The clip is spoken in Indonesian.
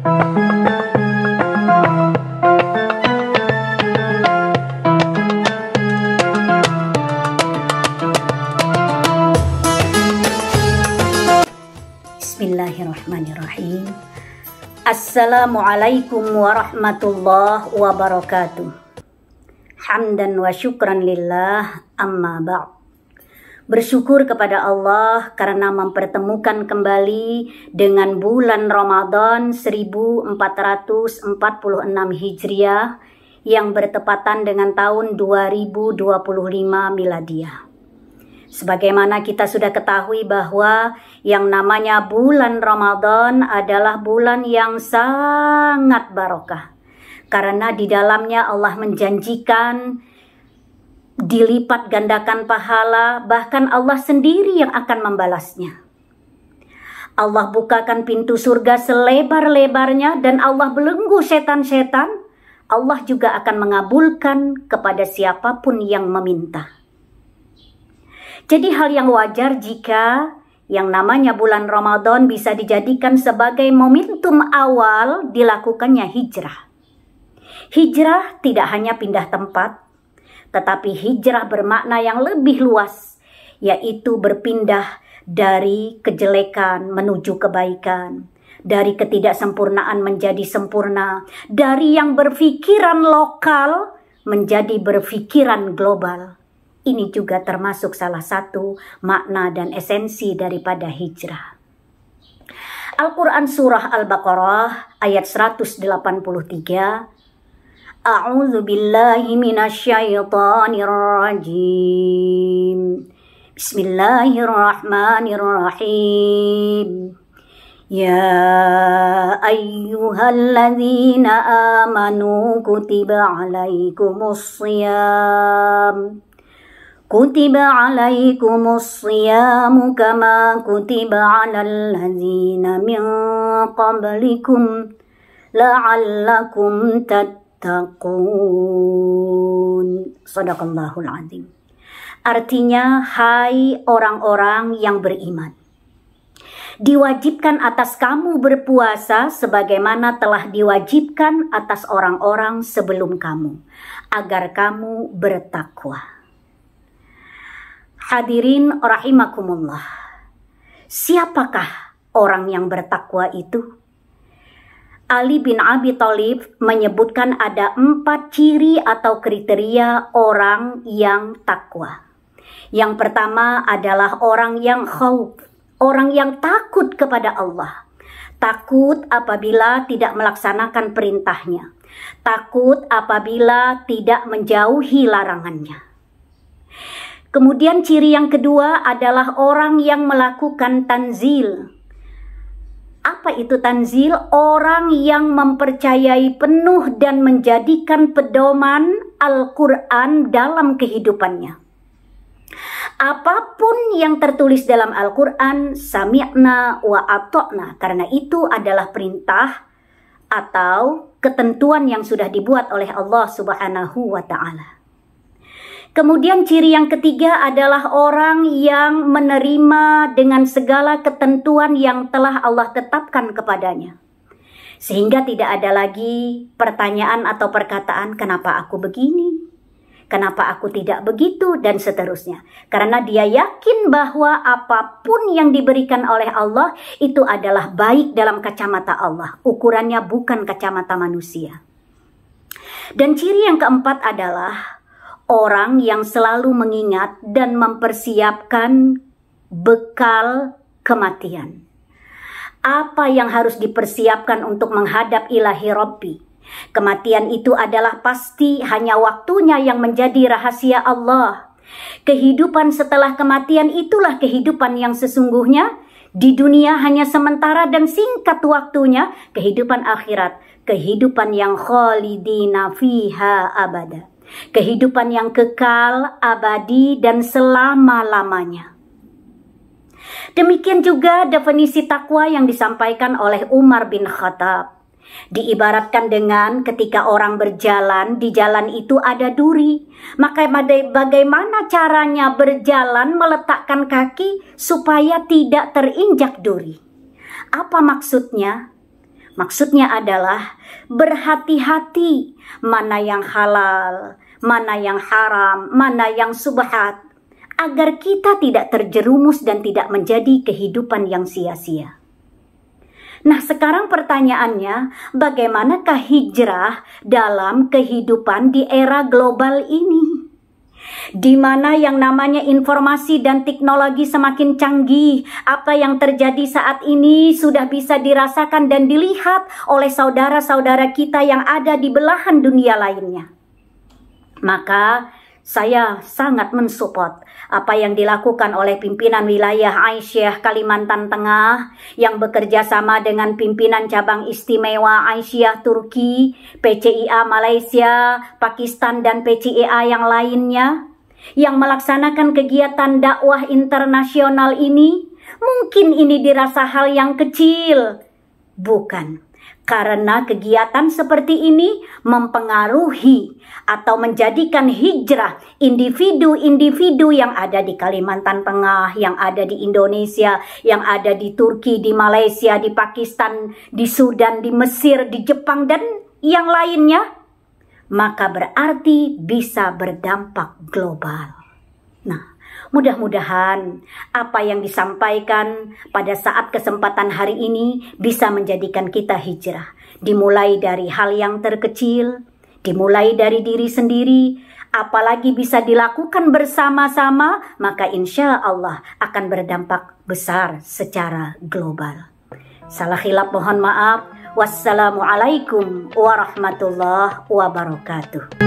Bismillahirrahmanirrahim. Assalamualaikum warahmatullahi wabarakatuh. Hamdan wa syukran lillah, amma ba'd. Bersyukur kepada Allah karena mempertemukan kembali dengan bulan Ramadan 1446 Hijriah yang bertepatan dengan tahun 2025 Miladiah. Sebagaimana kita sudah ketahui bahwa yang namanya bulan Ramadan adalah bulan yang sangat barokah. Karena di dalamnya Allah menjanjikan dilipat gandakan pahala, bahkan Allah sendiri yang akan membalasnya. Allah bukakan pintu surga selebar-lebarnya dan Allah belenggu setan-setan. Allah juga akan mengabulkan kepada siapapun yang meminta. Jadi hal yang wajar jika yang namanya bulan Ramadan bisa dijadikan sebagai momentum awal dilakukannya hijrah. Hijrah tidak hanya pindah tempat, tetapi hijrah bermakna yang lebih luas, yaitu berpindah dari kejelekan menuju kebaikan, dari ketidaksempurnaan menjadi sempurna, dari yang berpikiran lokal menjadi berpikiran global. Ini juga termasuk salah satu makna dan esensi daripada hijrah. Al-Quran Surah Al-Baqarah ayat 183. A'udzu billahi minasyaitonir rajim. Bismillahirrahmanirrahim. Ya ayyuhalladzina amanu kutiba alaikumus shiyam. Kutiba alaikumus shiyamu kama kutiba alal ladzina min qablikum la'allakum tattaqun. Shadaqallahul azim. Artinya, hai orang-orang yang beriman, diwajibkan atas kamu berpuasa sebagaimana telah diwajibkan atas orang-orang sebelum kamu, agar kamu bertakwa. Hadirin rahimakumullah. Siapakah orang yang bertakwa itu? Ali bin Abi Thalib menyebutkan ada 4 ciri atau kriteria orang yang takwa. Yang pertama adalah orang yang khauf, orang yang takut kepada Allah. Takut apabila tidak melaksanakan perintahnya. Takut apabila tidak menjauhi larangannya. Kemudian ciri yang kedua adalah orang yang melakukan tanzil. Apa itu tanzil? Orang yang mempercayai penuh dan menjadikan pedoman Al-Quran dalam kehidupannya. Apapun yang tertulis dalam Al-Quran, sami'na wa ata'na. Karena itu adalah perintah atau ketentuan yang sudah dibuat oleh Allah Subhanahu wa Ta'ala. Kemudian ciri yang ketiga adalah orang yang menerima dengan segala ketentuan yang telah Allah tetapkan kepadanya. Sehingga tidak ada lagi pertanyaan atau perkataan, kenapa aku begini? Kenapa aku tidak begitu? Dan seterusnya. Karena dia yakin bahwa apapun yang diberikan oleh Allah itu adalah baik dalam kacamata Allah. Ukurannya bukan kacamata manusia. Dan ciri yang keempat adalah orang yang selalu mengingat dan mempersiapkan bekal kematian. Apa yang harus dipersiapkan untuk menghadap ilahi Rabbi? Kematian itu adalah pasti, hanya waktunya yang menjadi rahasia Allah. Kehidupan setelah kematian itulah kehidupan yang sesungguhnya. Di dunia hanya sementara dan singkat waktunya. Kehidupan akhirat, kehidupan yang khalidina fiha abada. Kehidupan yang kekal, abadi, dan selama-lamanya. Demikian juga definisi takwa yang disampaikan oleh Umar bin Khattab. Diibaratkan dengan ketika orang berjalan, di jalan itu ada duri. Maka bagaimana caranya berjalan meletakkan kaki supaya tidak terinjak duri? Apa maksudnya? Maksudnya adalah berhati-hati mana yang halal, mana yang haram, mana yang subhat, agar kita tidak terjerumus dan tidak menjadi kehidupan yang sia-sia. Nah, sekarang pertanyaannya, bagaimanakah hijrah dalam kehidupan di era global ini? Di mana yang namanya informasi dan teknologi semakin canggih, apa yang terjadi saat ini sudah bisa dirasakan dan dilihat oleh saudara-saudara kita yang ada di belahan dunia lainnya. Maka saya sangat mensupport apa yang dilakukan oleh pimpinan wilayah Aisyah Kalimantan Tengah yang bekerja sama dengan pimpinan cabang istimewa Aisyah Turki, PCIA Malaysia, Pakistan, dan PCIA yang lainnya yang melaksanakan kegiatan dakwah internasional ini. Mungkin ini dirasa hal yang kecil. Bukan. Karena kegiatan seperti ini mempengaruhi atau menjadikan hijrah individu-individu yang ada di Kalimantan Tengah, yang ada di Indonesia, yang ada di Turki, di Malaysia, di Pakistan, di Sudan, di Mesir, di Jepang, dan yang lainnya. Maka berarti bisa berdampak global. Nah, mudah-mudahan apa yang disampaikan pada saat kesempatan hari ini bisa menjadikan kita hijrah. Dimulai dari hal yang terkecil, dimulai dari diri sendiri, apalagi bisa dilakukan bersama-sama, maka insya Allah akan berdampak besar secara global. Salah khilaf mohon maaf. Wassalamualaikum warahmatullahi wabarakatuh.